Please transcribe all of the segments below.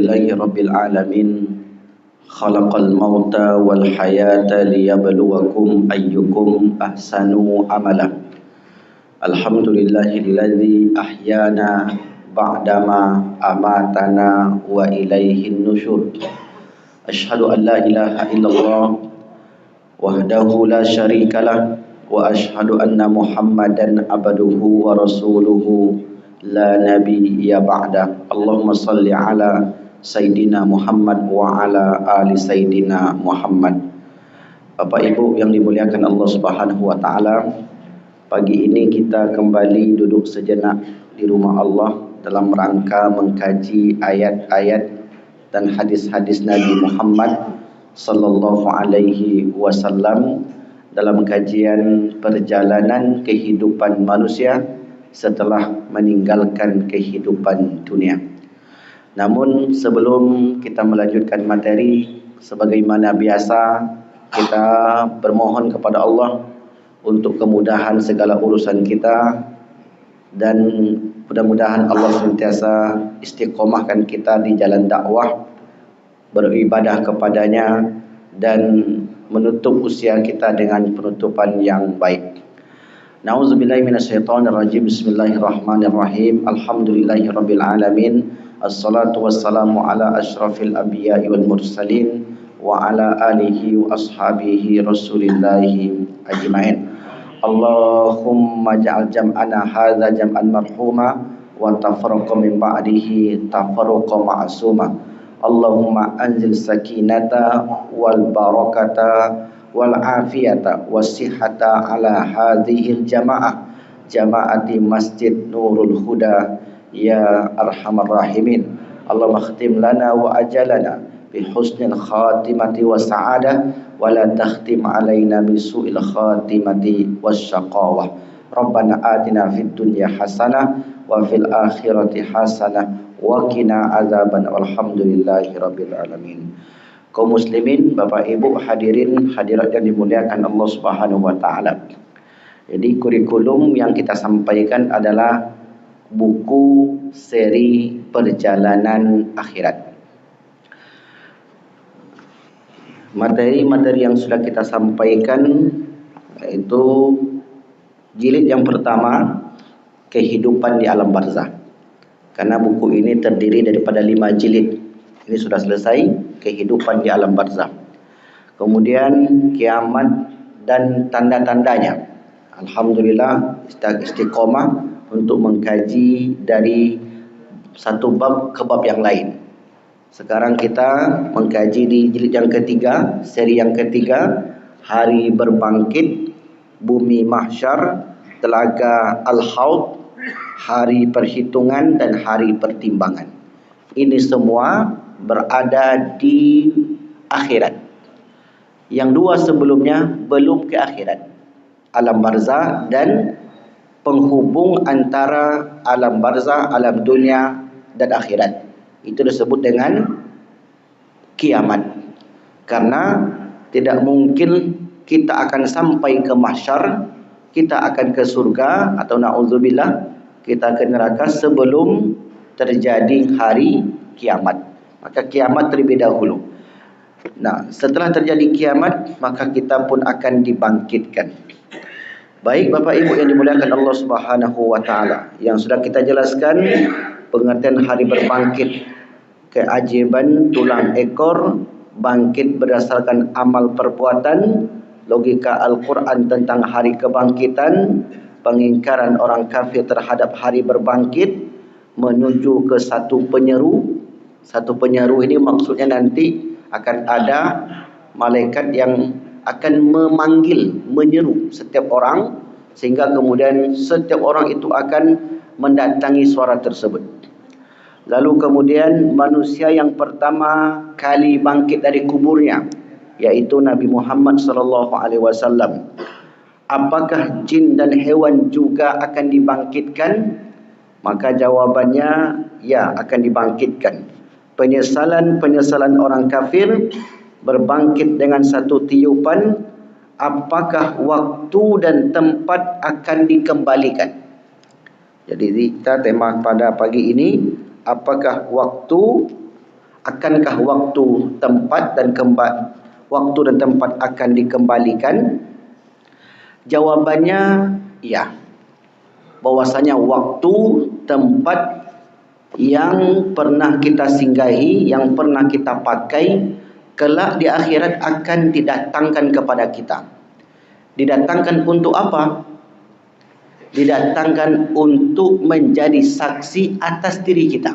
Alhamdulillahi Rabbil Alamin. Khalaqal mauta wal hayata liyabluwakum ayyukum ahsanu amala. Alhamdulillahilladzi ahyana ba'dama amatana wa ilaihin nusyur. Asyhadu an la ilaha illallah wahdahu la syarikalah wa asyhadu anna Muhammadan abduhu wa rasuluhu la nabiyya ba'da. Allahumma salli ala Sayyidina Muhammad wa ala ali Sayyidina Muhammad. Bapak Ibu yang dimuliakan Allah Subhanahu wa taala, pagi ini kita kembali duduk sejenak di rumah Allah dalam rangka mengkaji ayat-ayat dan hadis-hadis Nabi Muhammad sallallahu alaihi wasallam dalam kajian perjalanan kehidupan manusia setelah meninggalkan kehidupan dunia. Namun sebelum kita melanjutkan materi, sebagaimana biasa kita bermohon kepada Allah untuk kemudahan segala urusan kita, dan mudah-mudahan Allah senantiasa istiqomahkan kita di jalan dakwah, beribadah kepadanya, dan menutup usia kita dengan penutupan yang baik. Nauzubillahi minasyaitonirrajim. Bismillahirrahmanirrahim. Alhamdulillahirabbil alamin. Assalatu wassalamu ala asyrafil anbiya'i wal mursalin wa ala alihi wa ashabihi rasulillahi ajmain. Allahumma ja'al jam'ana hadza jam'an marhuma wa tafarraqa min ba'dihi tafarruqa ma'suma. Allahumma anzil sakinata wal barakata wal afiyata wasihata ala hadhil jamaati masjid Nurul Huda ya arhamar rahimin. Allahumma khtim lana wa ajalana bi husnil khatimati was sa'adah wa la takhtim alaina bi su'il khatimati wasyaqawah. Rabbana atina fid dunya hasanah wa fil akhirati hasanah wa qina azaban. Alhamdulillahi rabbil alamin. Kaum muslimin, Bapak Ibu, hadirin hadirat yang dimuliakan Allah Subhanahu wa taala. Jadi kurikulum yang kita sampaikan adalah buku seri perjalanan akhirat. Materi-materi yang sudah kita sampaikan yaitu jilid yang pertama, kehidupan di alam barzah. Karena buku ini terdiri daripada 5 jilid. Ini sudah selesai, kehidupan di alam barzah. Kemudian kiamat dan tanda-tandanya. Alhamdulillah istiqomah untuk mengkaji dari satu bab ke bab yang lain. Sekarang kita mengkaji di jilid yang ketiga, seri yang ketiga, hari berbangkit, bumi mahsyar, telaga al-haud, hari perhitungan dan hari pertimbangan. Ini semua berada di akhirat. Yang dua sebelumnya belum ke akhirat, alam barzah dan penghubung antara alam barzah, alam dunia dan akhirat. Itu disebut dengan kiamat. Karena tidak mungkin kita akan sampai ke mahsyar, kita akan ke surga atau na'udzubillah kita ke neraka sebelum terjadi hari kiamat. Maka kiamat terlebih dahulu. Nah, setelah terjadi kiamat, maka kita pun akan dibangkitkan. Baik Bapak Ibu yang dimuliakan Allah Subhanahu wa taala, yang sudah kita jelaskan pengertian hari berbangkit, keajaiban tulang ekor, bangkit berdasarkan amal perbuatan, logika Al-Quran tentang hari kebangkitan, pengingkaran orang kafir terhadap hari berbangkit, menuju ke satu penyeru. Satu penyeru ini maksudnya nanti akan ada malaikat yang akan memanggil, menyeru setiap orang, sehingga kemudian setiap orang itu akan mendatangi suara tersebut. Lalu kemudian manusia yang pertama kali bangkit dari kuburnya, yaitu Nabi Muhammad sallallahu alaihi wasallam. Apakah jin dan hewan juga akan dibangkitkan? Maka jawabannya ya, akan dibangkitkan. Penyesalan orang kafir berbangkit dengan satu tiupan. Apakah waktu dan tempat akan dikembalikan? Jadi kita tema pada pagi ini, apakah waktu Akankah waktu, tempat dan waktu dan tempat akan dikembalikan? Jawabannya ya. Bahwasanya waktu, tempat yang pernah kita singgahi, yang pernah kita pakai, kelak di akhirat akan didatangkan kepada kita. Didatangkan untuk apa? Didatangkan untuk menjadi saksi atas diri kita.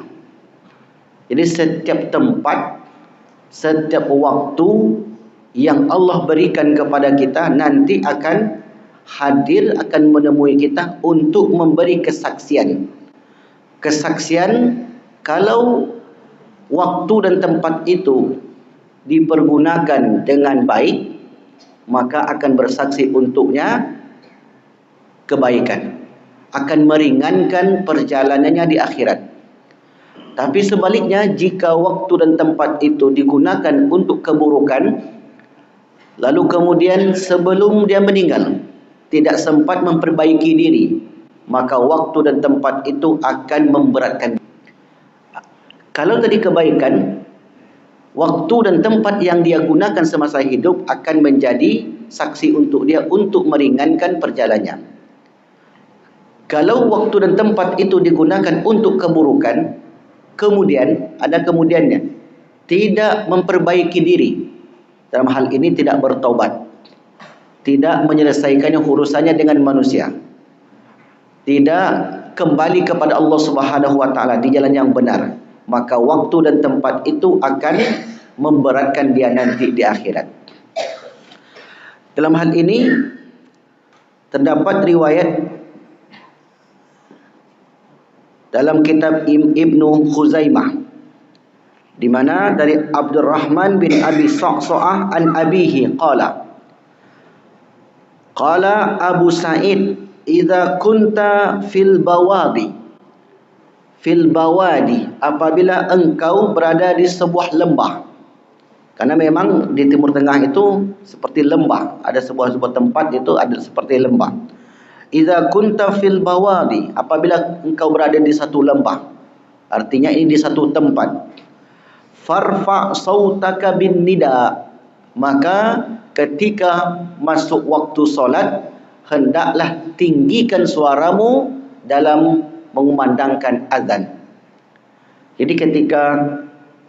Jadi setiap tempat, setiap waktu yang Allah berikan kepada kita nanti akan hadir, akan menemui kita untuk memberi kesaksian. Kesaksian kalau waktu dan tempat itu dipergunakan dengan baik, maka akan bersaksi untuknya kebaikan, akan meringankan perjalanannya di akhirat. Tapi sebaliknya, jika waktu dan tempat itu digunakan untuk keburukan, lalu kemudian sebelum dia meninggal tidak sempat memperbaiki diri, maka waktu dan tempat itu akan memberatkan. Kalau tadi kebaikan, waktu dan tempat yang dia gunakan semasa hidup akan menjadi saksi untuk dia untuk meringankan perjalanannya. Kalau waktu dan tempat itu digunakan untuk keburukan, kemudian ada kemudiannya, tidak memperbaiki diri, dalam hal ini tidak bertaubat, tidak menyelesaikannya urusannya dengan manusia, tidak kembali kepada Allah Subhanahu wa taala di jalan yang benar, maka waktu dan tempat itu akan memberatkan dia nanti di akhirat. Dalam hal ini terdapat riwayat dalam kitab Ibnu Khuzaimah, di mana dari Abdurrahman bin Abi Sa'sa'ah an abihi qala Abu Sa'id, idza kunta fil bawadi, apabila engkau berada di sebuah lembah. Karena memang di Timur Tengah itu seperti lembah, ada sebuah tempat itu ada seperti lembah. Idza kunta fil bawadi, apabila engkau berada di satu lembah, artinya ini di satu tempat. Farfa sautaka bin nida, maka ketika masuk waktu solat, hendaklah tinggikan suaramu dalam mengumandangkan azan. Jadi ketika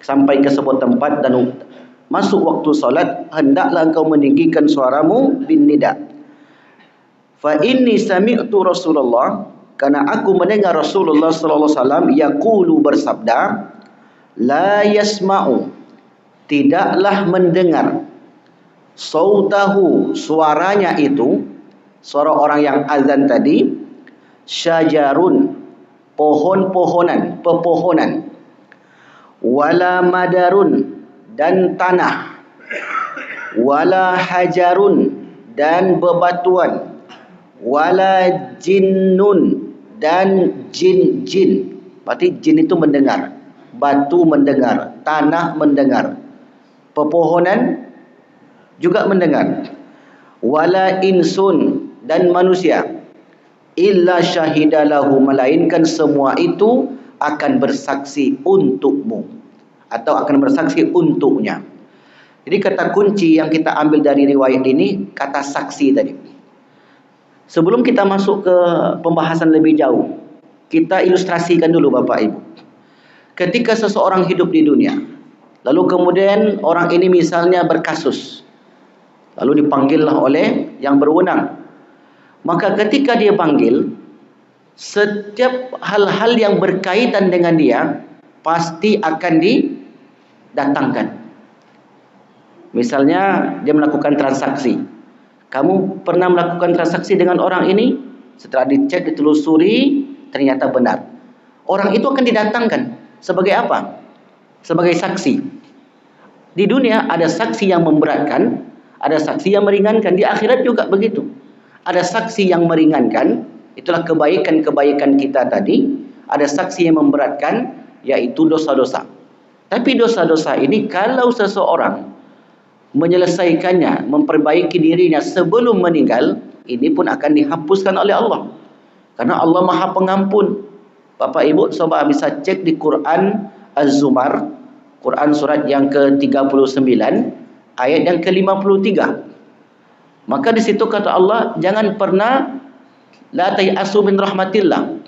sampai ke sebuah tempat dan masuk waktu solat, hendaklah engkau meninggikan suaramu bin nida. Fa inni sami'tu Rasulullah, karena aku mendengar Rasulullah sallallahu alaihi wasallam yaqulu, bersabda, la yasma'u, tidaklah mendengar, sautahu, suaranya itu, suara orang yang azan tadi, syajarun, pohon-pohonan, pepohonan, wala madarun, dan tanah, wala hajarun, dan bebatuan, wala jinnun, dan jin-jin. Berarti jin itu mendengar, batu mendengar, tanah mendengar, pepohonan juga mendengar, wala insun, dan manusia, illa syahidalahu, melainkan semua itu akan bersaksi untukmu atau akan bersaksi untuknya. Jadi kata kunci yang kita ambil dari riwayat ini, kata saksi tadi. Sebelum kita masuk ke pembahasan lebih jauh, kita ilustrasikan dulu Bapak Ibu. Ketika seseorang hidup di dunia, lalu kemudian orang ini misalnya berkasus, lalu dipanggillah oleh yang berwenang. Maka ketika dia panggil, setiap hal-hal yang berkaitan dengan dia pasti akan didatangkan. Misalnya dia melakukan transaksi. Kamu pernah melakukan transaksi dengan orang ini? Setelah dicek, ditelusuri, ternyata benar. Orang itu akan didatangkan. Sebagai apa? Sebagai saksi. Di dunia ada saksi yang memberatkan, ada saksi yang meringankan. Di akhirat juga begitu. Ada saksi yang meringankan, itulah kebaikan-kebaikan kita tadi. Ada saksi yang memberatkan, yaitu dosa-dosa. Tapi dosa-dosa ini kalau seseorang menyelesaikannya, memperbaiki dirinya sebelum meninggal, ini pun akan dihapuskan oleh Allah. Karena Allah Maha Pengampun. Bapak Ibu, coba bisa cek di Quran Az-Zumar Quran surat yang ke-39 ayat yang ke-53. Maka di situ kata Allah, jangan pernah la tayasu min rahmatillah.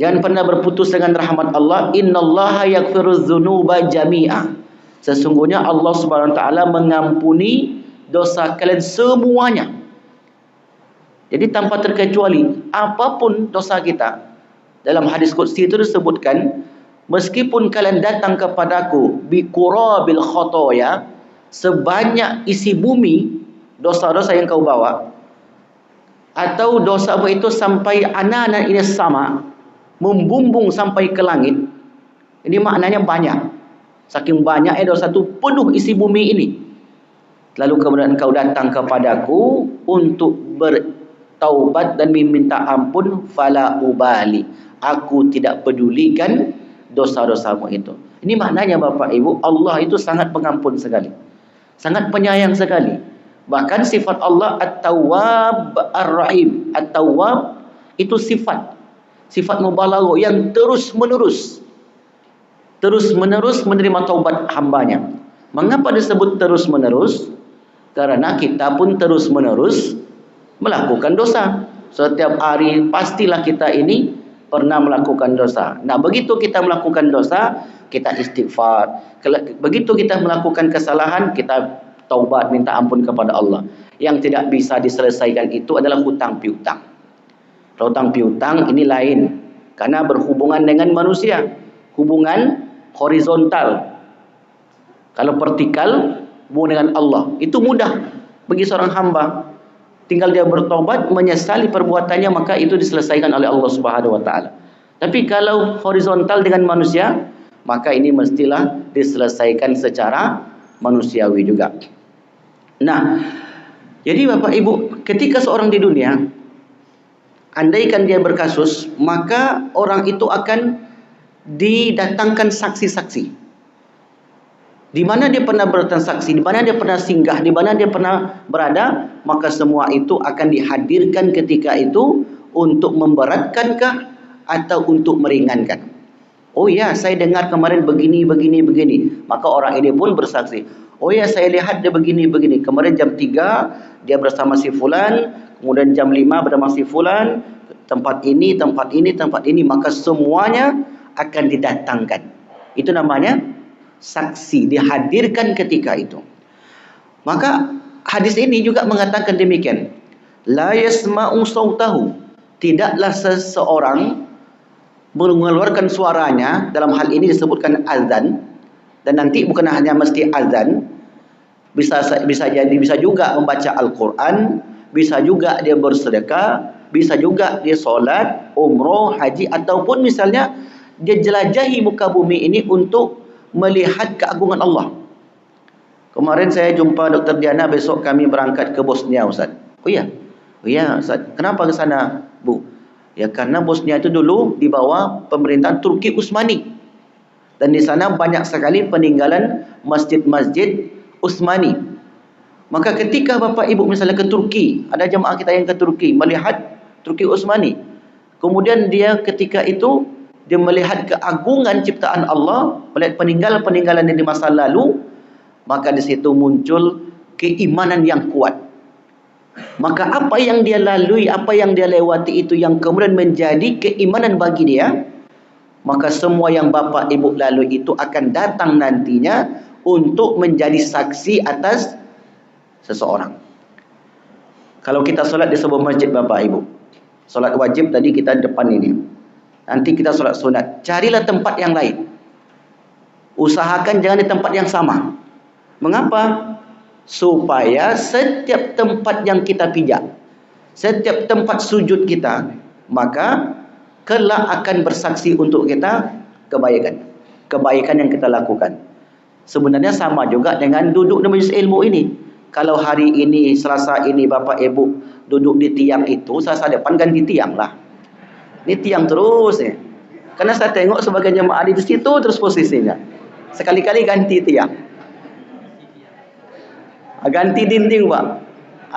Jangan pernah berputus dengan rahmat Allah. Innallaha yaghfiruz dzunuba jami'a. Sesungguhnya Allah Subhanahu wa taala mengampuni dosa kalian semuanya. Jadi tanpa terkecuali apapun dosa kita. Dalam hadis qudsi itu disebutkan, meskipun kalian datang kepadaku bi qurabil khotoya, sebanyak isi bumi dosa-dosa yang kau bawa, atau dosamu itu sampai anana ini sama, membumbung sampai ke langit. Ini maknanya banyak. Saking banyaknya dosa itu penuh isi bumi ini. Lalu kemudian kau datang kepadaku untuk bertaubat dan meminta ampun, fala ubali. Aku tidak pedulikan dosa-dosamu itu. Ini maknanya Bapak Ibu, Allah itu sangat pengampun sekali. Sangat penyayang sekali. Bahkan sifat Allah At-Tawwab Ar-Rahim. At-Tawwab itu sifat mubalaghah yang terus-menerus menerima taubat hambanya. Mengapa disebut terus-menerus? Karena kita pun terus-menerus melakukan dosa. Setiap hari pastilah kita ini pernah melakukan dosa. Nah, begitu kita melakukan dosa, kita istighfar. Begitu kita melakukan kesalahan, kita taubat, minta ampun kepada Allah. Yang tidak bisa diselesaikan itu adalah hutang piutang. Hutang piutang ini lain, karena berhubungan dengan manusia, hubungan horizontal. Kalau vertikal, hubungan dengan Allah, itu mudah bagi seorang hamba. Tinggal dia bertobat, menyesali perbuatannya, maka itu diselesaikan oleh Allah Subhanahu wa taala. Tapi kalau horizontal dengan manusia, maka ini mestilah diselesaikan secara manusiawi juga. Nah, jadi Bapak Ibu, ketika seorang di dunia, andaikan dia berkasus, maka orang itu akan didatangkan saksi-saksi. Di mana dia pernah bertransaksi, di mana dia pernah singgah, di mana dia pernah berada, maka semua itu akan dihadirkan ketika itu untuk memberatkankah atau untuk meringankan. Oh ya, saya dengar kemarin begini. Maka orang ini pun bersaksi. Oh ya, saya lihat dia begini. Kemarin jam 3 dia bersama si fulan, kemudian jam 5 bersama si fulan, tempat ini. Maka semuanya akan didatangkan. Itu namanya saksi, dihadirkan ketika itu. Maka hadis ini juga mengatakan demikian. La yasma'u sautahu. Tidaklah seseorang mengeluarkan suaranya, dalam hal ini disebutkan azan, dan nanti bukan hanya mesti azan, bisa juga membaca Al-Quran, bisa juga dia bersedekah, bisa juga dia solat, umroh, haji, ataupun misalnya dia jelajahi muka bumi ini untuk melihat keagungan Allah. Kemarin saya jumpa Dr. Diana, besok kami berangkat ke Bosnia, Ustaz. Oh ya Ustaz, kenapa ke sana, Bu? Ya karena Bosnia itu dulu di bawah pemerintahan Turki Utsmani. Dan di sana banyak sekali peninggalan masjid-masjid Utsmani. Maka ketika Bapak Ibu misalnya ke Turki, ada jemaah kita yang ke Turki melihat Turki Utsmani. Kemudian dia ketika itu dia melihat keagungan ciptaan Allah, melihat peninggalan-peninggalan yang di masa lalu, maka di situ muncul keimanan yang kuat. Maka apa yang dia lalui, apa yang dia lewati itu yang kemudian menjadi keimanan bagi dia, maka semua yang Bapak Ibu lalui itu akan datang nantinya untuk menjadi saksi atas seseorang. Kalau kita solat di sebuah masjid Bapak Ibu, solat wajib tadi kita depan ini, nanti kita solat sunat, carilah tempat yang lain. Usahakan jangan di tempat yang sama. Mengapa? Supaya setiap tempat yang kita pijak, setiap tempat sujud kita, maka kelak akan bersaksi untuk kita kebaikan yang kita lakukan. Sebenarnya sama juga dengan duduk di majlis ilmu ini. Kalau hari ini, Selasa ini Bapak Ibu duduk di tiang itu, Selasa depan ganti tiang lah. Ini tiang terus ya. Karena saya tengok sebagai jemaah di situ terus posisinya. Sekali-kali ganti tiang. Ganti dinding, Pak.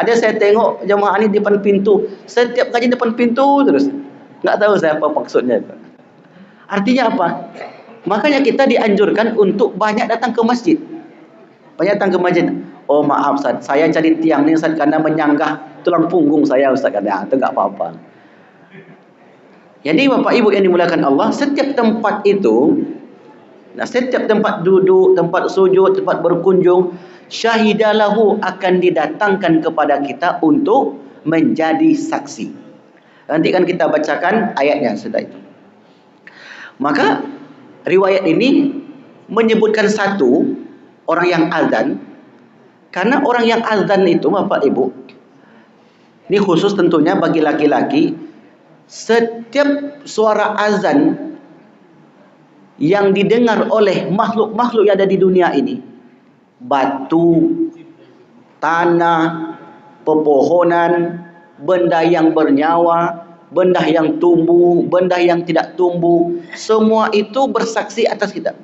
Ada saya tengok jemaah ini depan pintu, setiap kaji depan pintu terus. Enggak tahu saya apa maksudnya itu. Artinya apa? Makanya kita dianjurkan untuk banyak datang ke masjid. Banyak datang ke masjid. Oh maaf Ustaz, saya cari tiang ni Ustaz kerana menyanggah tulang punggung saya Ustaz kata. Itu enggak apa-apa. Jadi Bapak Ibu yang dimuliakan Allah, setiap tempat itu, setiap tempat duduk, tempat sujud, tempat berkunjung, syahidalahu akan didatangkan kepada kita untuk menjadi saksi. Nanti kan kita bacakan ayatnya sudah itu. Maka riwayat ini menyebutkan satu orang yang azan, karena orang yang azan itu Bapak Ibu, ini khusus tentunya bagi laki-laki, setiap suara azan yang didengar oleh makhluk-makhluk yang ada di dunia ini, batu, tanah, pepohonan, benda yang bernyawa, benda yang tumbuh, benda yang tidak tumbuh, semua itu bersaksi atas kita.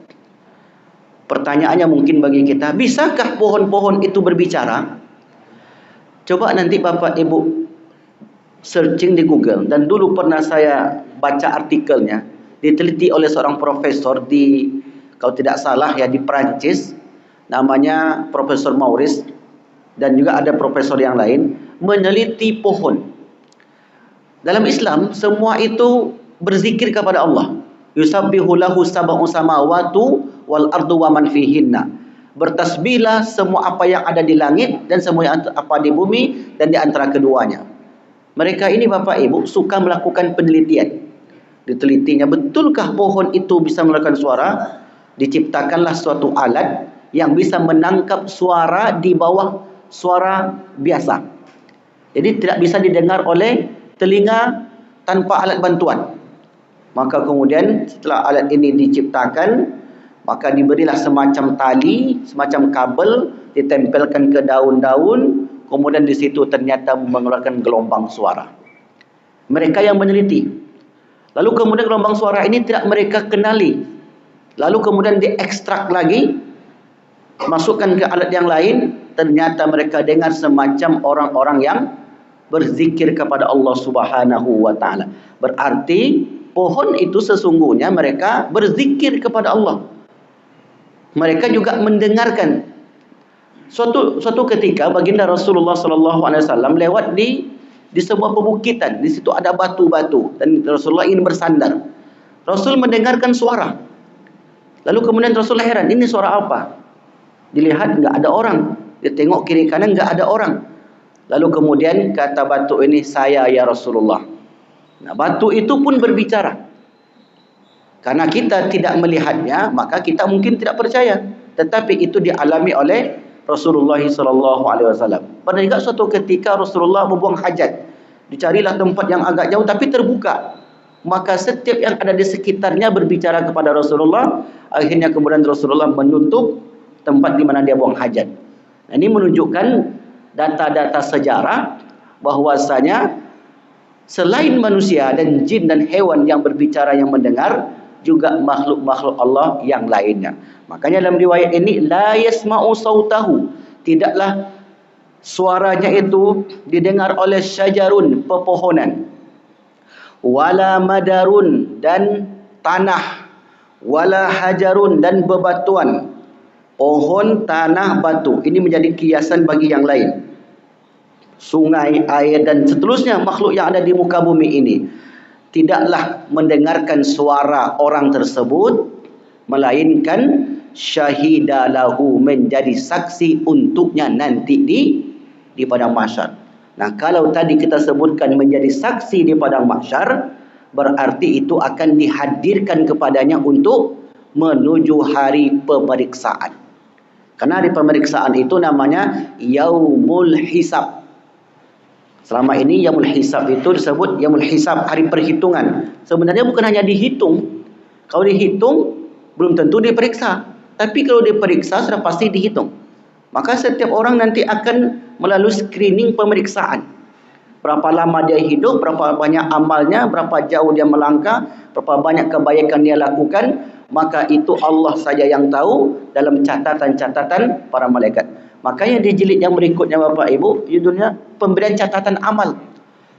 Pertanyaannya mungkin bagi kita, bisakah pohon-pohon itu berbicara? Coba nanti Bapak Ibu searching di Google, dan dulu pernah saya baca artikelnya, diteliti oleh seorang profesor di, kalau tidak salah ya, di Perancis, namanya Profesor Maurice, dan juga ada profesor yang lain, meneliti pohon. Dalam Islam, semua itu berzikir kepada Allah. Yusabbihu lahu sab'u samawatu wal ardu wa man fihinna. Bertasbihlah semua apa yang ada di langit dan semua yang apa di bumi dan di antara keduanya. Mereka ini Bapak Ibu suka melakukan penelitian. Ditelitinya, betulkah pohon itu bisa mengeluarkan suara? Diciptakanlah suatu alat yang bisa menangkap suara di bawah suara biasa. Jadi tidak bisa didengar oleh telinga tanpa alat bantuan. Maka kemudian setelah alat ini diciptakan, maka diberilah semacam tali, semacam kabel, ditempelkan ke daun-daun, kemudian di situ ternyata mengeluarkan gelombang suara. Mereka yang meneliti. Lalu kemudian gelombang suara ini tidak mereka kenali. Lalu kemudian diekstrak lagi, masukkan ke alat yang lain, ternyata mereka dengar semacam orang-orang yang berzikir kepada Allah Subhanahu wa taala. Berarti pohon itu sesungguhnya mereka berzikir kepada Allah. Mereka juga mendengarkan. Suatu ketika baginda Rasulullah sallallahu alaihi wasallam lewat di sebuah pebukitan. Di situ ada batu-batu dan Rasulullah ingin bersandar. Rasul mendengarkan suara. Lalu kemudian Rasul heran, ini suara apa? Dilihat enggak ada orang. Dia tengok kiri kanan enggak ada orang. Lalu kemudian kata batu ini, saya ya Rasulullah. Nah, batu itu pun berbicara. Karena kita tidak melihatnya, maka kita mungkin tidak percaya. Tetapi itu dialami oleh Rasulullah SAW. Pada juga suatu ketika Rasulullah membuang hajat. Dicarilah tempat yang agak jauh tapi terbuka. Maka setiap yang ada di sekitarnya berbicara kepada Rasulullah. Akhirnya kemudian Rasulullah menutup tempat di mana dia buang hajat. Nah, ini menunjukkan data-data sejarah bahwasanya selain manusia dan jin dan hewan yang berbicara, yang mendengar, juga makhluk-makhluk Allah yang lainnya. Makanya dalam riwayat ini, la yasma'u sautahu, tidaklah suaranya itu didengar oleh syajarun, pepohonan, wala madarun, dan tanah, wala hajarun, dan bebatuan. Pohon, tanah, batu. Ini menjadi kiasan bagi yang lain. Sungai, air, dan seterusnya makhluk yang ada di muka bumi ini tidaklah mendengarkan suara orang tersebut, melainkan syahidalahu, menjadi saksi untuknya nanti di padang mahsyar. Nah, kalau tadi kita sebutkan menjadi saksi di padang mahsyar, berarti itu akan dihadirkan kepadanya untuk menuju hari pemeriksaan. Karena hari pemeriksaan itu namanya yaumul hisab. Selama ini yaumul hisab itu disebut yaumul hisab, hari perhitungan. Sebenarnya bukan hanya dihitung. Kalau dihitung belum tentu diperiksa. Tapi kalau diperiksa sudah pasti dihitung. Maka setiap orang nanti akan melalui screening pemeriksaan. Berapa lama dia hidup, berapa banyak amalnya, berapa jauh dia melangkah, berapa banyak kebaikan dia lakukan. Maka itu Allah saja yang tahu dalam catatan-catatan para malaikat. Makanya di jilid yang berikutnya Bapak Ibu, judulnya pemberian catatan amal.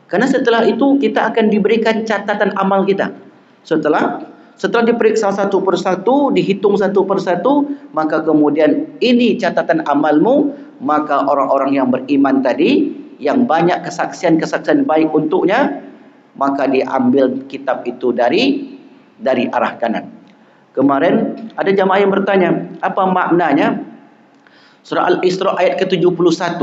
Karena setelah itu kita akan diberikan catatan amal kita. Setelah Setelah diperiksa satu persatu, dihitung satu persatu, maka kemudian ini catatan amalmu, maka orang-orang yang beriman tadi, yang banyak kesaksian-kesaksian baik untuknya, maka diambil kitab itu dari arah kanan. Kemarin ada jamaah yang bertanya, apa maknanya surah Al-Isra ayat ke-71,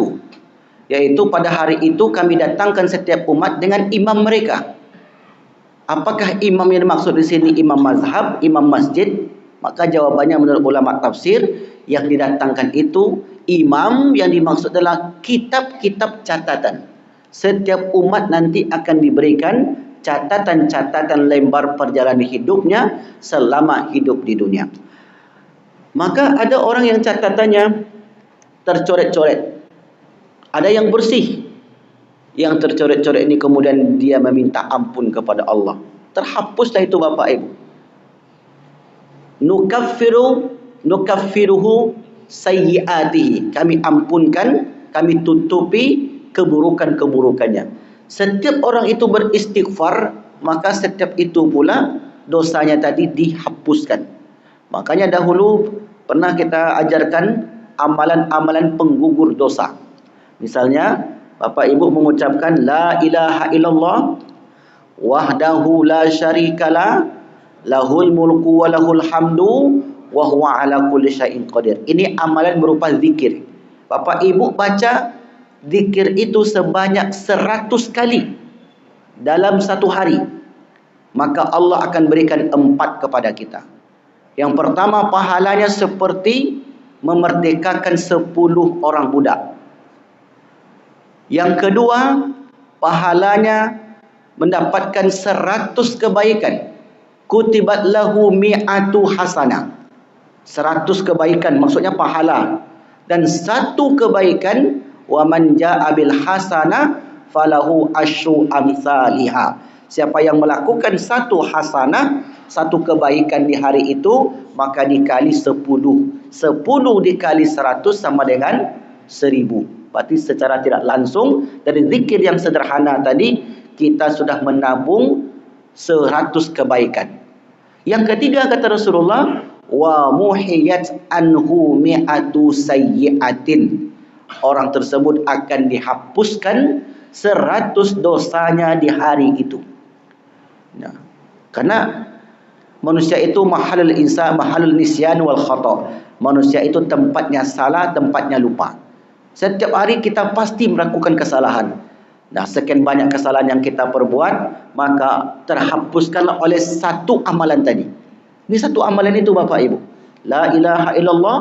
yaitu pada hari itu kami datangkan setiap umat dengan imam mereka. Apakah imam yang dimaksud di sini imam mazhab, imam masjid? Maka jawabannya menurut ulama tafsir, yang didatangkan itu imam yang dimaksud adalah kitab-kitab catatan. Setiap umat nanti akan diberikan catatan-catatan lembar perjalanan hidupnya selama hidup di dunia. Maka ada orang yang catatannya tercoret-coret, ada yang bersih. Yang tercoret-coret ini kemudian dia meminta ampun kepada Allah, terhapuslah itu Bapak Ibu. Nukaffiruhu sayyiatihi, kami ampunkan, kami tutupi keburukan-keburukannya. Setiap orang itu beristighfar, maka setiap itu pula dosanya tadi dihapuskan. Makanya dahulu pernah kita ajarkan amalan-amalan penggugur dosa. Misalnya Bapak Ibu mengucapkan la ilaha illallah wahdahu la syarikalah lahul mulku wa lahul hamdu wa huwa ala kulli syai'in qadir. Ini amalan berupa zikir. Bapak Ibu baca zikir itu sebanyak 100 kali dalam satu hari, maka Allah akan berikan 4 kepada kita. Yang pertama, pahalanya seperti memerdekakan 10 orang budak. Yang kedua, pahalanya mendapatkan 100 kebaikan. Kutibat lahu mi'atu hasanah. 100 kebaikan, maksudnya pahala. Dan 1 kebaikan, wa man jaa bil hasanah falahu asyru amsalihha. Siapa yang melakukan 1 hasanah, 1 kebaikan di hari itu, maka dikali 10. 10 dikali 100 sama dengan 1000. Berarti secara tidak langsung dari zikir yang sederhana tadi, kita sudah menabung 100 kebaikan. Yang ketiga kata Rasulullah, wa muhiyat anhu mi'atu sayyi'atin. Orang tersebut akan dihapuskan 100 dosanya di hari itu. Nah, karena manusia itu mahalul nisyan wal khata. Manusia itu tempatnya salah, tempatnya lupa. Setiap hari kita pasti melakukan kesalahan. Nah, sekian banyak kesalahan yang kita perbuat, maka terhapuskanlah oleh 1 amalan tadi. Ini 1 amalan itu Bapak Ibu. La ilaha illallah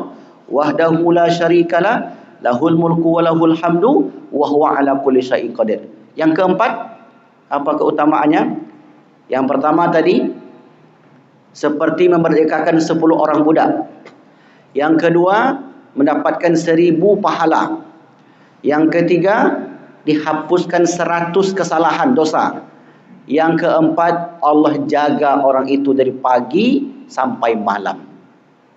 wahdahu la syarikalah lahul mulku wa lahul hamdu wa huwa ala kulli syai'in qadir. Yang keempat, apa keutamaannya? Yang pertama tadi seperti memerdekakan 10 orang budak. Yang kedua, mendapatkan 1000 pahala. Yang ketiga, dihapuskan 100 kesalahan dosa. Yang keempat, Allah jaga orang itu dari pagi sampai malam.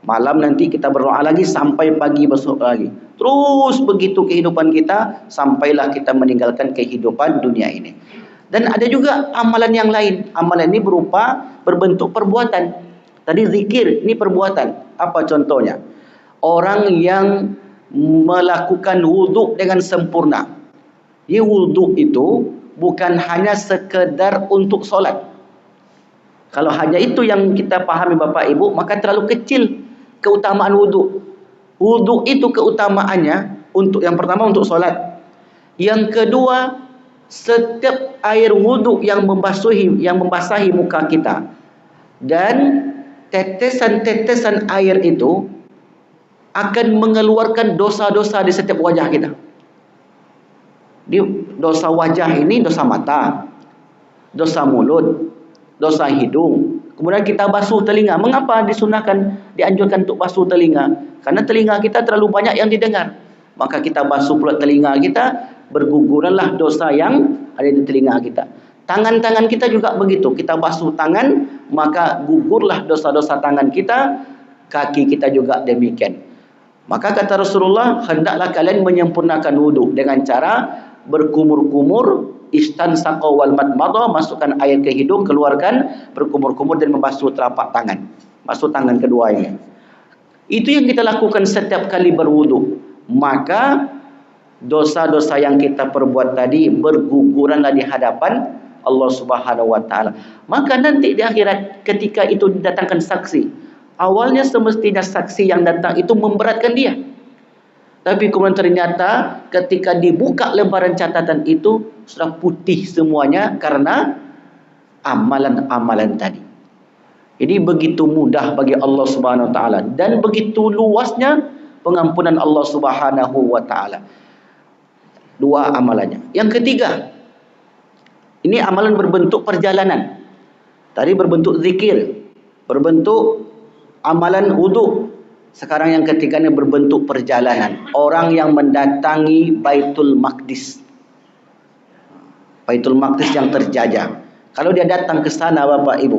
Malam nanti kita berdoa lagi sampai pagi besok lagi. Terus begitu kehidupan kita sampailah kita meninggalkan kehidupan dunia ini. Dan ada juga amalan yang lain. Amalan ini berupa berbentuk perbuatan. Tadi zikir, ini perbuatan. Apa contohnya? Orang yang melakukan wudhu dengan sempurna. Jadi wudhu itu bukan hanya sekedar untuk solat. Kalau hanya itu yang kita pahami Bapak Ibu, maka terlalu kecil keutamaan wudhu. Wudhu itu keutamaannya untuk yang pertama untuk solat. Yang kedua, setiap air wudhu yang membasahi muka kita dan tetesan-tetesan air itu akan mengeluarkan dosa-dosa di setiap wajah kita. Di dosa wajah ini dosa mata, dosa mulut, dosa hidung. Kemudian kita basuh telinga. Mengapa dianjurkan untuk basuh telinga? Karena telinga kita terlalu banyak yang didengar. Maka kita basuh pula telinga kita, berguguranlah dosa yang ada di telinga kita. Tangan-tangan kita juga begitu. Kita basuh tangan, maka gugurlah dosa-dosa tangan kita. Kaki kita juga demikian. Maka kata Rasulullah, hendaklah kalian menyempurnakan wudhu dengan cara berkumur-kumur Istansaqa wal madmadha, masukkan air ke hidung, keluarkan, berkumur-kumur dan membasuh telapak tangan. Basuh tangan kedua ini. Itu yang kita lakukan setiap kali berwudu. Maka dosa-dosa yang kita perbuat tadi berguguranlah di hadapan Allah Subhanahu wa taala. Maka nanti di akhirat ketika itu didatangkan saksi, awalnya semestinya saksi yang datang itu memberatkan dia. Tapi kemudian ternyata ketika dibuka lembaran catatan itu sudah putih semuanya karena amalan-amalan tadi. Jadi begitu mudah bagi Allah Subhanahu wa taala dan begitu luasnya pengampunan Allah Subhanahu wa taala. Dua amalannya. Yang ketiga, ini amalan berbentuk perjalanan. Tadi berbentuk zikir, berbentuk amalan wudu. Sekarang yang ketiganya berbentuk perjalanan. Orang yang mendatangi Baitul Maqdis. Baitul Maqdis yang terjajah. Kalau dia datang ke sana Bapak Ibu,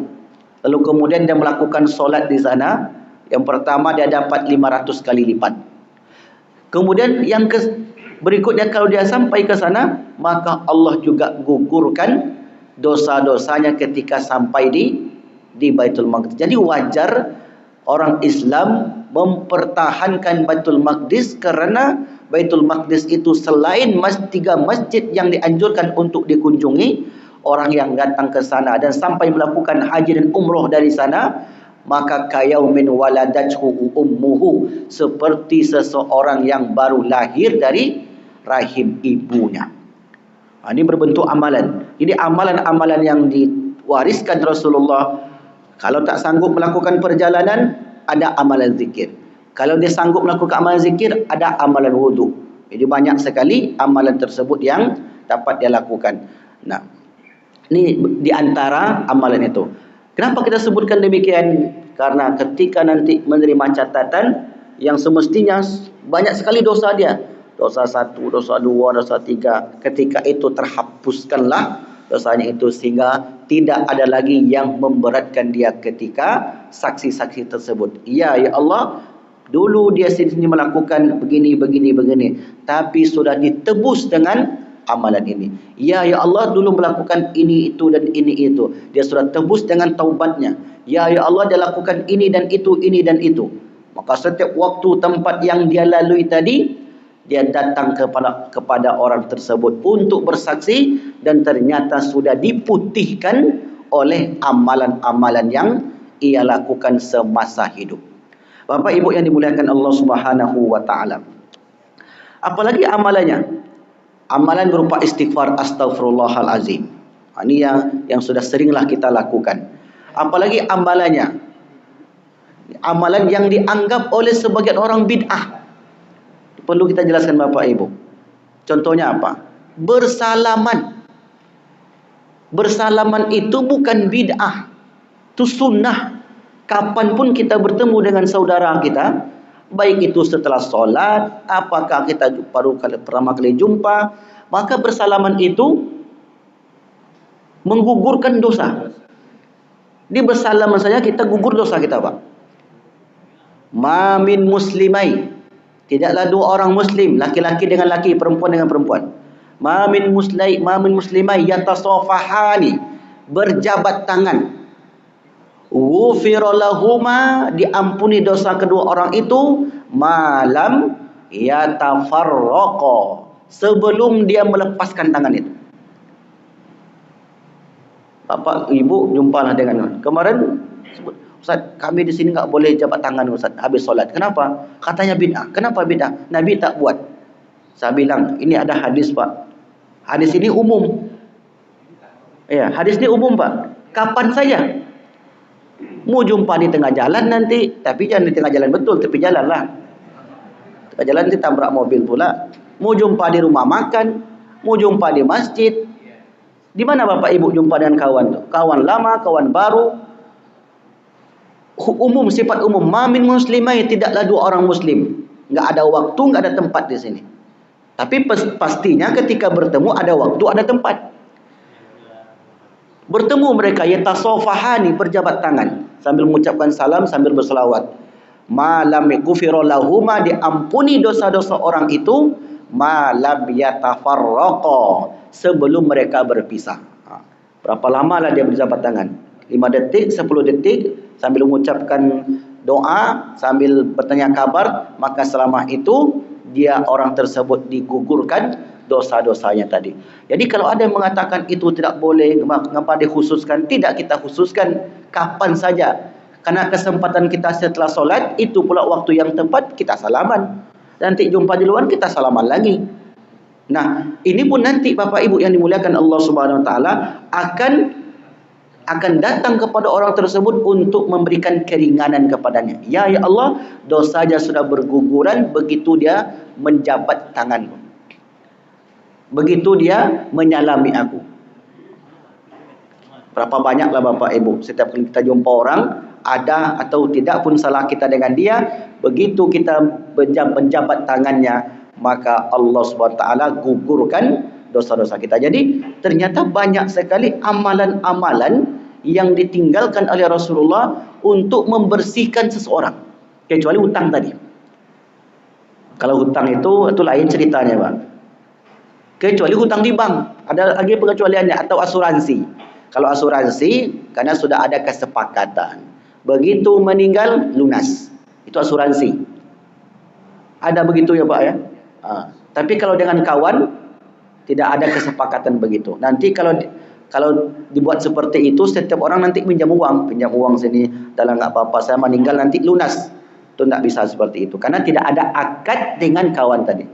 lalu kemudian dia melakukan solat di sana, yang pertama dia dapat 500 kali lipat. Kemudian yang berikutnya kalau dia sampai ke sana, maka Allah juga gugurkan dosa-dosanya ketika sampai di Baitul Maqdis. Jadi wajar orang Islam mempertahankan Baitul Maqdis karena Baitul Maqdis itu selain tiga masjid yang dianjurkan untuk dikunjungi, orang yang datang ke sana dan sampai melakukan haji dan umroh dari sana, maka kayaumin waladathu ummuhu, seperti seseorang yang baru lahir dari rahim ibunya. Ini berbentuk amalan. Jadi amalan-amalan yang diwariskan Rasulullah, kalau tak sanggup melakukan perjalanan, ada amalan zikir. Kalau dia sanggup melakukan amalan zikir, ada amalan wudu. Jadi banyak sekali amalan tersebut yang dapat dia lakukan. Nah, ini di antara amalan itu. Kenapa kita sebutkan demikian? Karena ketika nanti menerima catatan yang semestinya banyak sekali dosa dia, dosa 1, dosa 2, dosa 3, ketika itu terhapuskanlah dosanya itu sehingga tidak ada lagi yang memberatkan dia ketika saksi-saksi tersebut. Ya Allah, dulu dia sendiri melakukan begini, tapi sudah ditebus dengan amalan ini. Ya Allah, dulu melakukan ini, itu dan ini, itu. Dia sudah tebus dengan taubatnya. Ya Allah, dia lakukan ini dan itu, ini dan itu. Maka setiap waktu, tempat yang dia lalui tadi, dia datang kepada orang tersebut untuk bersaksi dan ternyata sudah diputihkan oleh amalan-amalan yang ia lakukan semasa hidup. Bapak Ibu yang dimuliakan Allah Subhanahu wa taala. Apalagi amalannya? Amalan berupa istighfar astaghfirullahalazim. Ini yang sudah seringlah kita lakukan. Apalagi amalannya? Amalan yang dianggap oleh sebagian orang bid'ah. Perlu kita jelaskan Bapak Ibu. Contohnya apa? Bersalaman. Bersalaman itu bukan bid'ah. Itu sunnah. Kapanpun kita bertemu dengan saudara kita, baik itu setelah solat, apakah kita pertama kali jumpa, maka bersalaman itu menggugurkan dosa. Di bersalaman saja kita gugur dosa kita, Pak. Ma min muslimai, tidaklah dua orang muslim, laki-laki dengan laki, perempuan dengan perempuan. Ma min muslimai yatasafahani, berjabat tangan. Ghufira lahuma, diampuni dosa kedua orang itu, malam yatafarraqa, sebelum dia melepaskan tangan itu. Bapak Ibu jumpalah dengan kemarin, Ustaz, kami di sini enggak boleh jabat tangan Ustaz habis solat. Kenapa? Katanya bid'ah. Kenapa bid'ah? Nabi tak buat. Saya bilang, ini ada hadis, Pak. Hadis ini umum. Ya, hadis ini umum, Pak. Kapan saja. Mau jumpa di tengah jalan nanti, tapi jangan di tengah jalan betul, tepi jalan lah. Tengah jalan nanti tabrak mobil pula. Mau jumpa di rumah makan, mau jumpa di masjid. Di mana Bapak Ibu jumpa dengan kawan tuh? Kawan lama, kawan baru. Umum, sifat umum. Ma min muslimai, tidaklah dua orang muslim. Enggak ada waktu, enggak ada tempat di sini. Tapi pastinya ketika bertemu ada waktu, ada tempat. Bertemu mereka yatasafahani, berjabat tangan sambil mengucapkan salam, sambil berselawat. Malam ghufira lahuma, diampuni dosa-dosa orang itu, ma lam yatafarraqa, sebelum mereka berpisah. Berapa lamalah dia berjabat tangan? 5 detik, 10 detik sambil mengucapkan doa, sambil bertanya kabar, maka selama itu dia orang tersebut digugurkan dosa-dosanya tadi. Jadi kalau ada yang mengatakan itu tidak boleh, mengapa dikhususkan? Tidak, kita khususkan kapan saja. Karena kesempatan kita setelah solat, itu pula waktu yang tepat kita salaman. Nanti jumpa di luar, kita salaman lagi. Nah, ini pun nanti Bapak Ibu yang dimuliakan Allah Subhanahu Wa Taala akan datang kepada orang tersebut untuk memberikan keringanan kepadanya. Ya Allah, dosanya sudah berguguran begitu dia menjabat tanganku, begitu dia menyalami aku. Berapa banyaklah Bapak Ibu, setiap kali kita jumpa orang, ada atau tidak pun salah kita dengan dia, begitu kita menjabat tangannya, maka Allah Subhanahu Wa Taala gugurkan dosa-dosa kita. Jadi ternyata banyak sekali amalan-amalan yang ditinggalkan oleh Rasulullah untuk membersihkan seseorang, kecuali hutang tadi. Kalau hutang itu lain ceritanya, Pak. Kecuali hutang di bank, ada lagi pengecualiannya, atau asuransi. Kalau asuransi, karena sudah ada kesepakatan, begitu meninggal lunas, itu asuransi. Ada begitu ya Pak ya. Tapi kalau dengan kawan tidak ada kesepakatan begitu. Nanti kalau dibuat seperti itu, setiap orang nanti pinjam uang sini, dalam nggak apa-apa, saya meninggal nanti lunas. Itu tidak bisa seperti itu, karena tidak ada akad dengan kawan tadi.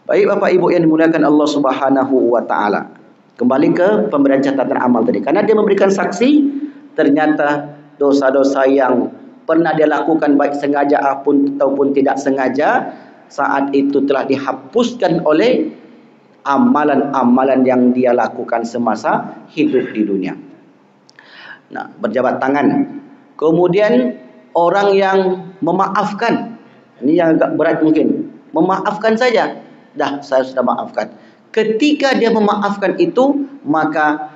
Baik Bapak Ibu yang dimuliakan Allah Subhanahu Wa Taala, kembali ke pemberian catatan amal tadi. Karena dia memberikan saksi, ternyata dosa-dosa yang pernah dia lakukan baik sengaja ataupun tidak sengaja, saat itu telah dihapuskan oleh amalan-amalan yang dia lakukan semasa hidup di dunia. Nah, berjabat tangan. Kemudian orang yang memaafkan, ini yang agak berat mungkin, memaafkan saja, dah saya sudah maafkan. Ketika dia memaafkan itu, maka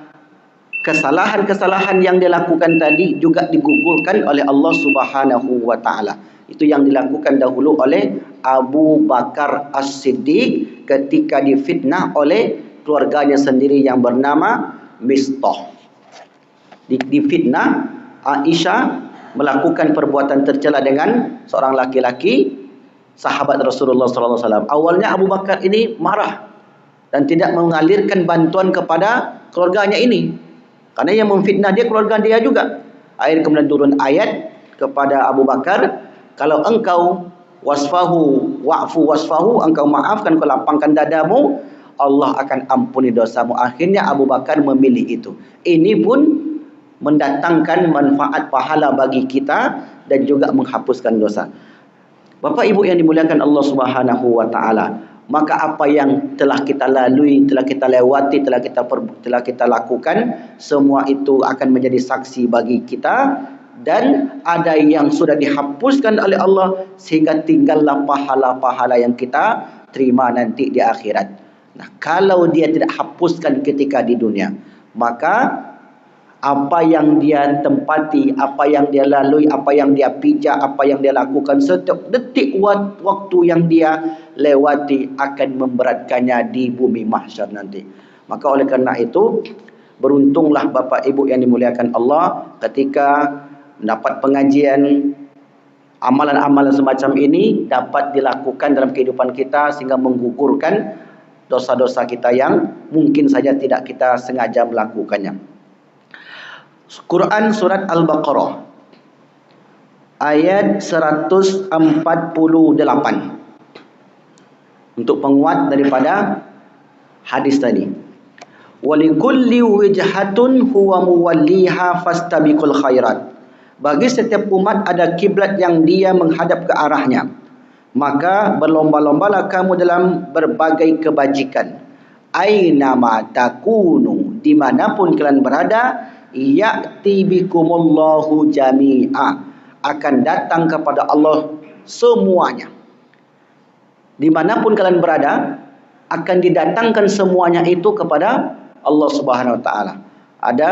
kesalahan-kesalahan yang dia lakukan tadi juga digugurkan oleh Allah Subhanahu Wa Taala. Itu yang dilakukan dahulu oleh Abu Bakar As-Siddiq ketika difitnah oleh keluarganya sendiri yang bernama Mistah. Difitnah, Aisyah melakukan perbuatan tercela dengan seorang laki-laki sahabat Rasulullah SAW. Awalnya Abu Bakar ini marah dan tidak mengalirkan bantuan kepada keluarganya ini, karena yang memfitnah dia keluarga dia juga. Akhirnya kemudian turun ayat kepada Abu Bakar, kalau engkau wa'fu wasfahu, engkau maafkan, kau lapangkan dadamu, Allah akan ampuni dosamu. Akhirnya Abu Bakar memilih itu. Ini pun mendatangkan manfaat pahala bagi kita dan juga menghapuskan dosa. Bapak Ibu yang dimuliakan Allah Subhanahu Wa Taala, maka apa yang telah kita lalui, telah kita lewati, telah kita lakukan, semua itu akan menjadi saksi bagi kita, dan ada yang sudah dihapuskan oleh Allah sehingga tinggallah pahala-pahala yang kita terima nanti di akhirat. Nah, kalau dia tidak hapuskan ketika di dunia, maka apa yang dia tempati, apa yang dia lalui, apa yang dia pijak, apa yang dia lakukan, setiap detik waktu yang dia lewati akan memberatkannya di bumi mahsyar nanti. Maka oleh karena itu, beruntunglah Bapak Ibu yang dimuliakan Allah ketika mendapat pengajian amalan-amalan semacam ini dapat dilakukan dalam kehidupan kita sehingga menggugurkan dosa-dosa kita yang mungkin saja tidak kita sengaja melakukannya. Quran surat Al-Baqarah ayat 148, untuk penguat daripada hadis tadi. Walikulli wijhatun huwa muwalliha fastabiqul khairat. Bagi setiap umat ada kiblat yang dia menghadap ke arahnya, maka berlomba-lombalah kamu dalam berbagai kebajikan. Ainama takunu, dimanapun kalian berada, ya'ti bikumullahu jami'a, akan datang kepada Allah semuanya. Dimanapun kalian berada, akan didatangkan semuanya itu kepada Allah Subhanahu Wa Taala. Ada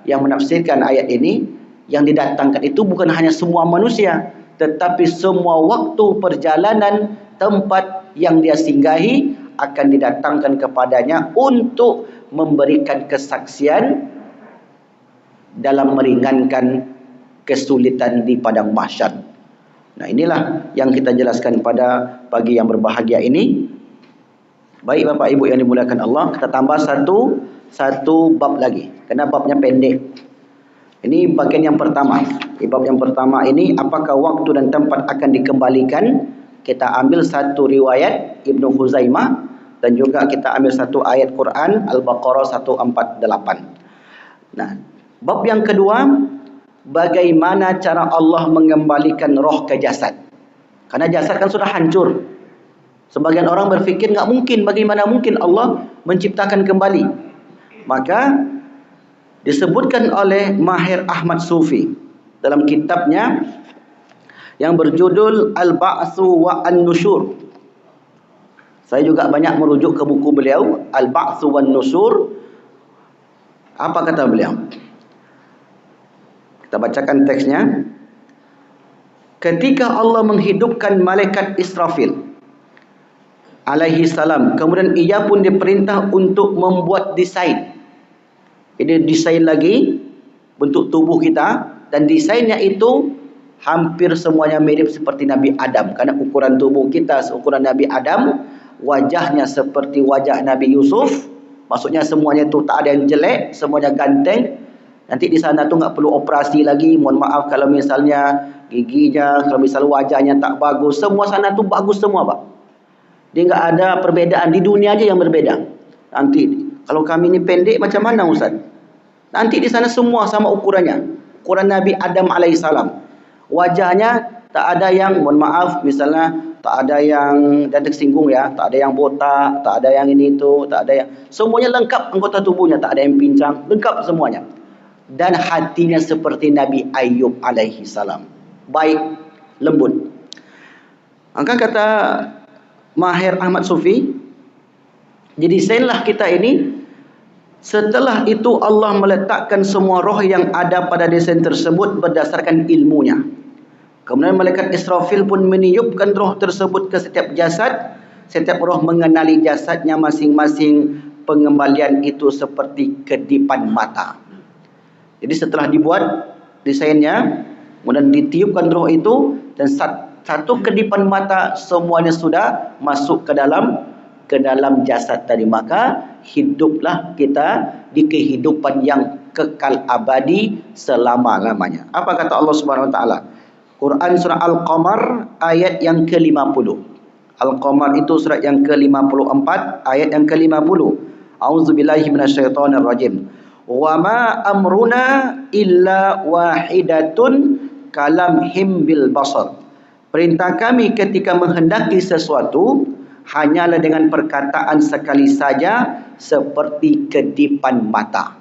yang menafsirkan ayat ini, yang didatangkan itu bukan hanya semua manusia, tetapi semua waktu perjalanan, tempat yang dia singgahi, akan didatangkan kepadanya untuk memberikan kesaksian dalam meringankan kesulitan di padang mahsyar. Nah, inilah yang kita jelaskan pada pagi yang berbahagia ini. Baik Bapak Ibu yang dimuliakan Allah, kita tambah satu bab lagi. Karena babnya pendek. Ini bagian yang pertama. Di bab yang pertama ini, apakah waktu dan tempat akan dikembalikan? Kita ambil satu riwayat Ibnu Huzaimah dan juga kita ambil satu ayat Quran Al-Baqarah 148. Nah, bab yang kedua, bagaimana cara Allah mengembalikan roh ke jasad? Karena jasad kan sudah hancur. Sebagian orang berfikir nggak mungkin, bagaimana mungkin Allah menciptakan kembali? Maka disebutkan oleh Mahir Ahmad Sufi dalam kitabnya yang berjudul Al-Ba'tsu wa An-Nusyur. Saya juga banyak merujuk ke buku beliau Al-Ba'tsu wa An-Nusyur. Apa kata beliau? Kita bacakan teksnya. Ketika Allah menghidupkan malaikat Israfil alaihi salam, kemudian ia pun diperintah untuk membuat desain. Ini desain lagi bentuk tubuh kita, dan desainnya itu hampir semuanya mirip seperti Nabi Adam. Karena ukuran tubuh kita seukuran Nabi Adam, wajahnya seperti wajah Nabi Yusuf. Maksudnya semuanya itu tak ada yang jelek, semuanya ganteng. Nanti di sana tu nggak perlu operasi lagi. Mohon maaf kalau misalnya giginya, kalau misalnya wajahnya tak bagus, semua sana tu bagus semua, Pak. Dia nggak ada perbedaan, di dunia aja yang berbeda. Nanti kalau kami ini pendek macam mana Ustaz? Nanti di sana semua sama ukurannya. Ukuran Nabi Adam alaihissalam. Wajahnya tak ada yang, mohon maaf, misalnya tak ada yang, dan tersinggung ya, tak ada yang botak, tak ada yang ini itu, tak ada yang, semuanya lengkap anggota tubuhnya, tak ada yang pincang, lengkap semuanya. Dan hatinya seperti Nabi Ayub alaihi salam, baik, lembut. Maka kata Mahir Ahmad Sufi, jadi desainlah kita ini. Setelah itu Allah meletakkan semua roh yang ada pada desain tersebut berdasarkan ilmunya. Kemudian malaikat Israfil pun meniupkan roh tersebut ke setiap jasad. Setiap roh mengenali jasadnya masing-masing. Pengembalian itu seperti kedipan mata. Jadi setelah dibuat desainnya, kemudian ditiupkan roh itu, dan satu kedipan mata semuanya sudah masuk ke dalam jasad tadi. Maka hiduplah kita di kehidupan yang kekal abadi selama-lamanya. Apa kata Allah Subhanahu wa taala? Quran surah Al-Qamar ayat yang ke-50. Al-Qamar itu surat yang ke-54 ayat yang ke-50. A'udzubillahi minasyaitonirrajim. Wa ma amruna illa wahidatun kalamhim bil basar. Perintah kami ketika menghendaki sesuatu hanyalah dengan perkataan sekali saja, seperti kedipan mata.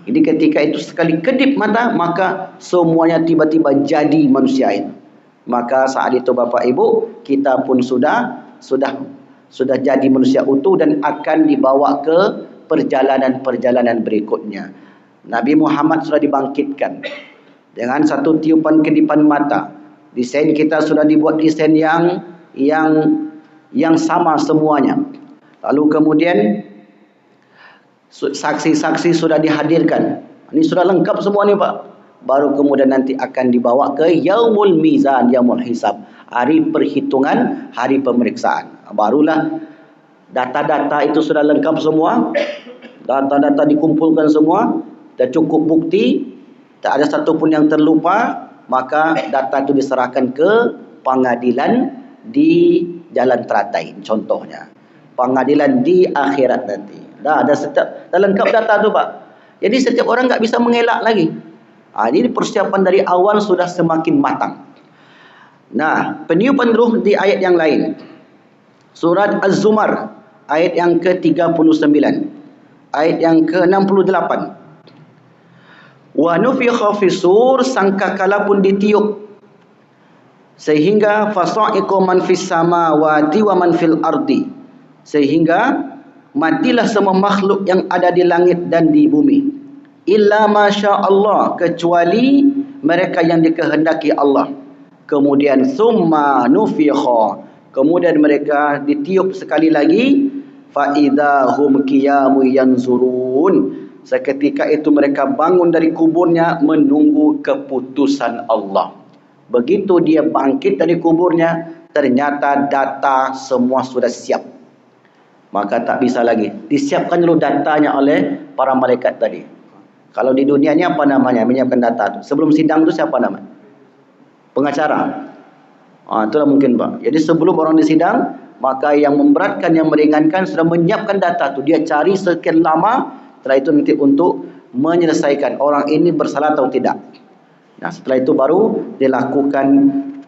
Jadi ketika itu sekali kedip mata, maka semuanya tiba-tiba jadi manusia itu. Maka saat itu Bapak Ibu, kita pun sudah jadi manusia utuh dan akan dibawa ke perjalanan-perjalanan berikutnya. Nabi Muhammad sudah dibangkitkan dengan satu tiupan kedipan mata. Desain kita sudah dibuat desain yang sama semuanya. Lalu kemudian saksi-saksi sudah dihadirkan. Ini sudah lengkap semua ni Pak. Baru kemudian nanti akan dibawa ke Yaumul Mizan, Yaumul Hisab, hari perhitungan, hari pemeriksaan. Barulah data-data itu sudah lengkap semua. Data-data dikumpulkan semua, dah cukup bukti, tak ada satu pun yang terlupa. Maka data itu diserahkan ke pengadilan di jalan teratai, contohnya pengadilan di akhirat nanti. Dah lengkap data tu Pak. Jadi setiap orang tak bisa mengelak lagi. Ini persiapan dari awal sudah semakin matang. Nah, peniupan ruh di ayat yang lain. Surat Az-Zumar ayat yang ke-39, ayat yang ke-68. Wa nufikha fisur, sangkakala pun ditiup, sehingga fasa'iqu man fis samawati wa man fil ardi, sehingga matilah semua makhluk yang ada di langit dan di bumi, illa masya Allah, kecuali mereka yang dikehendaki Allah. Kemudian summa nufikha, Kemudian mereka ditiup sekali lagi, fa idahum qiyamun yanzurun. Seketika itu mereka bangun dari kuburnya menunggu keputusan Allah. Begitu dia bangkit dari kuburnya, ternyata data semua sudah siap. Maka tak bisa lagi. Disiapkan dulu datanya oleh para malaikat tadi. Kalau di dunia ini apa namanya? Menyiapkan data. Sebelum sidang itu siapa namanya? Pengacara. Itulah mungkin Pak. Jadi sebelum orang disidang, maka yang memberatkan, yang meringankan sudah menyiapkan data tu. Dia cari sekian lama, setelah itu nanti untuk menyelesaikan orang ini bersalah atau tidak. Nah, setelah itu baru dilakukan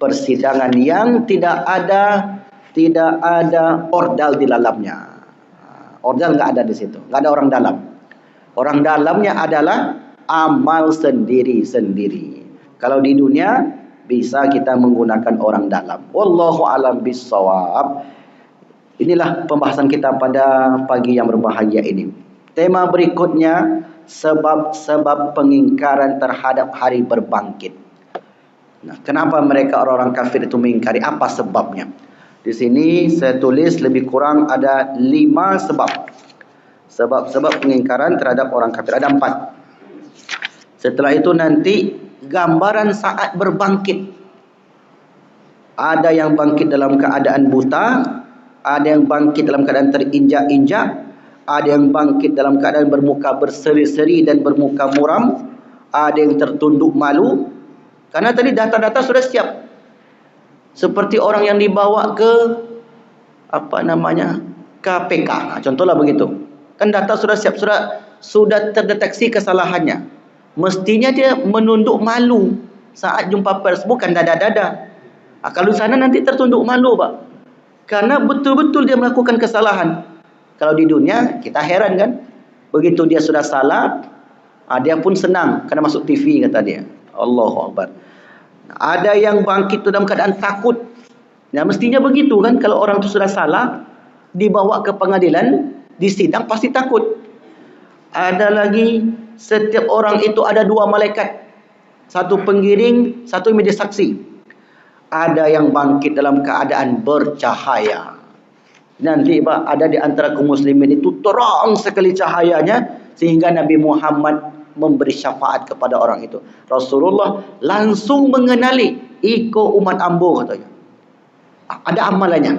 persidangan yang tidak ada ordal di dalamnya. Ordal enggak ada di situ. Enggak ada orang dalam. Orang dalamnya adalah amal sendiri-sendiri. Kalau di dunia bisa kita menggunakan orang dalam. Wallahu alam bissawab. Inilah pembahasan kita pada pagi yang berbahagia ini. Tema berikutnya, sebab-sebab pengingkaran terhadap hari berbangkit. Nah, kenapa mereka orang-orang kafir itu mengingkari? Apa sebabnya? Di sini saya tulis lebih kurang ada 5 sebab. Sebab-sebab pengingkaran terhadap orang kafir. Ada 4. Setelah itu nanti gambaran saat berbangkit. Ada yang bangkit dalam keadaan buta, ada yang bangkit dalam keadaan terinjak-injak, ada yang bangkit dalam keadaan bermuka berseri-seri dan bermuka muram, ada yang tertunduk malu. Karena tadi data-data sudah siap. Seperti orang yang dibawa ke KPK. Contohlah begitu. Kan data sudah siap, sudah terdeteksi kesalahannya. Mestinya dia menunduk malu saat jumpa pers, bukan dada-dada. Kalau sana nanti tertunduk malu, Pak. Karena betul-betul dia melakukan kesalahan. Kalau di dunia kita heran kan. Begitu dia sudah salah, dia pun senang karena masuk TV kata dia. Allahu Akbar. Ada yang bangkit itu dalam keadaan takut. Nah, mestinya begitu kan, kalau orang itu sudah salah dibawa ke pengadilan, disidang pasti takut. Ada lagi, setiap orang itu ada 2 malaikat. Satu penggiring, satu yang menjadi saksi. Ada yang bangkit dalam keadaan bercahaya. Nanti Pak, ada di antara kaum muslimin itu terang sekali cahayanya sehingga Nabi Muhammad memberi syafaat kepada orang itu. Rasulullah langsung mengenali, iko umat ambo katanya. Ada amalannya.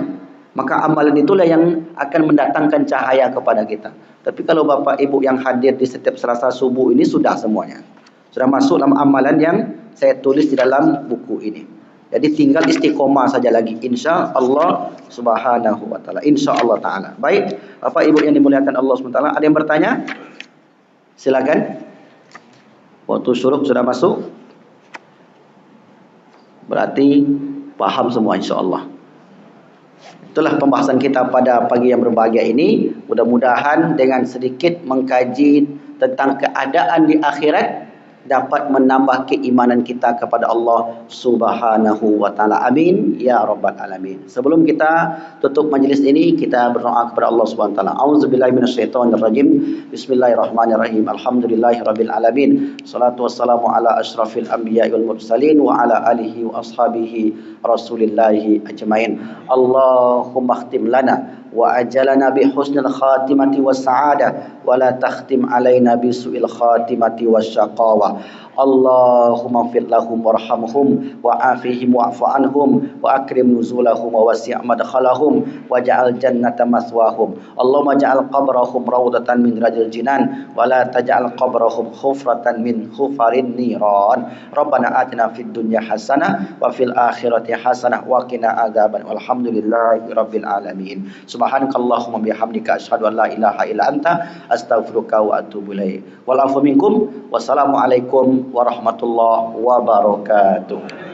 Maka amalan itulah yang akan mendatangkan cahaya kepada kita. Tapi kalau Bapak Ibu yang hadir di setiap Selasa subuh ini sudah semuanya. Sudah masuk dalam amalan yang saya tulis di dalam buku ini. Jadi tinggal istiqomah saja lagi, insya Allah subhanahu wa ta'ala. Insya Allah ta'ala. Baik, Bapak Ibu yang dimuliakan Allah subhanahu wa ta'ala. Ada yang bertanya? Silakan. Waktu syuruk sudah masuk. Berarti paham semua insya Allah. Itulah pembahasan kita pada pagi yang berbahagia ini. Mudah-mudahan dengan sedikit mengkaji tentang keadaan di akhirat dapat menambah keimanan kita kepada Allah Subhanahu wa taala. Amin ya rabbal alamin. Sebelum kita tutup majlis ini, kita berdoa kepada Allah Subhanahu wa taala. Auzubillahi minasyaitonir rajim. Bismillahirrahmanirrahim. Alhamdulillahirabbil alamin. Shalatu wassalamu ala asyrafil anbiya'i wal mursalin wa ala alihi wa ashabihi rasulillahi ajmain. Allahumma khtim lana wa ajalana bi husnil khatimati was sa'adah wa la takhtim alaina bi su'il khatimati was syaqawa. Allahumma fir lahum warhamhum wa afihim wa'fu anhum wa akrim nuzulahum wa wasi' madkhalahum waj'al jannata maswahum. Allahumma ja'al qabrahum rawdatan min rajil jinan wa la taj'al qabrahum khufratan min khufarin niran. Rabbana atina fid dunya hasanah wa fil akhirati hasanah wa qina adzaban. Walhamdulillahi rabbil alamin. Subhanakallahumma bihamdika asyhadu an la ilaha illa anta astaghfiruka wa atubu ilaik. Wal afu minkum. Wassalamualaikum warahmatullahi wabarakatuh.